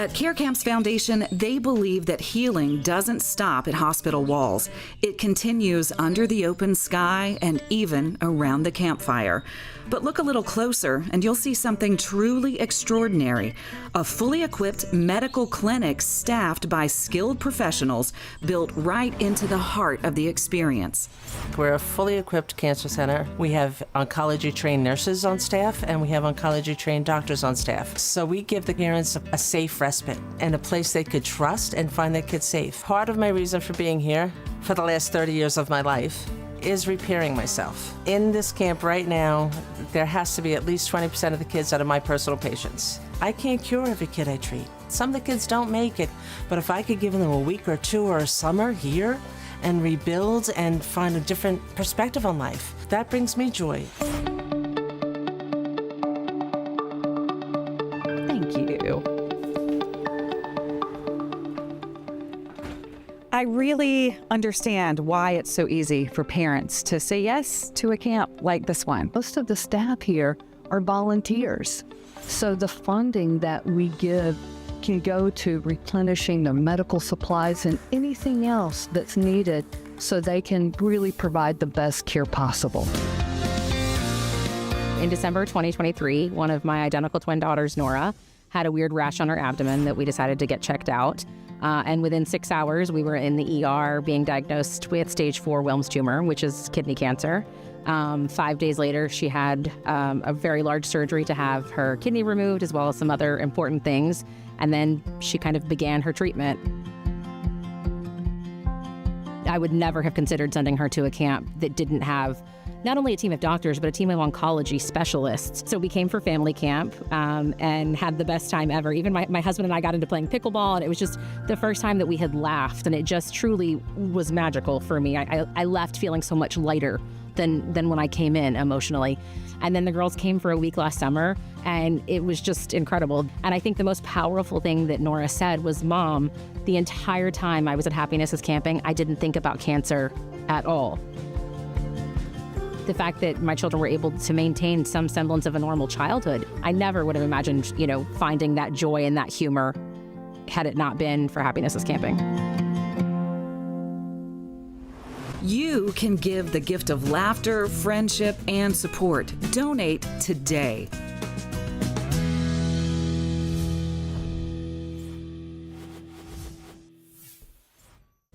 At Care Camps Foundation, they believe that healing doesn't stop at hospital walls. It continues under the open sky and even around the campfire. But look a little closer and you'll see something truly extraordinary. A fully equipped medical clinic staffed by skilled professionals built right into the heart of the experience. We're a fully equipped cancer center. We have oncology-trained nurses on staff, and we have oncology-trained doctors on staff. So we give the parents a safe respite and a place they could trust and find their kids safe. Part of my reason for being here for the last 30 years of my life is repairing myself. In this camp right now, there has to be at least 20% of the kids that are my personal patients. I can't cure every kid I treat. Some of the kids don't make it, but if I could give them a week or two or a summer here and rebuild and find a different perspective on life, that brings me joy. Thank you. I really understand why it's so easy for parents to say yes to a camp like this one. Most of the staff here are volunteers. So the funding that we give can go to replenishing their medical supplies and anything else that's needed so they can really provide the best care possible. In December 2023, one of my identical twin daughters, Nora, had a weird rash on her abdomen that we decided to get checked out. And within 6 hours, we were in the ER being diagnosed with stage 4 Wilms tumor, which is kidney cancer. 5 days later, she had a very large surgery to have her kidney removed, as well as some other important things. And then she kind of began her treatment. I would never have considered sending her to a camp that didn't have not only a team of doctors, but a team of oncology specialists. So we came for family camp and had the best time ever. Even my husband and I got into playing pickleball, and it was just the first time that we had laughed, and it just truly was magical for me. I left feeling so much lighter than when I came in emotionally. And then the girls came for a week last summer, and it was just incredible. And I think the most powerful thing that Nora said was, Mom, the entire time I was at Happiness is Camping, I didn't think about cancer at all. The fact that my children were able to maintain some semblance of a normal childhood, I never would have imagined, finding that joy and that humor had it not been for Happiness is Camping. You can give the gift of laughter, friendship, and support. Donate today.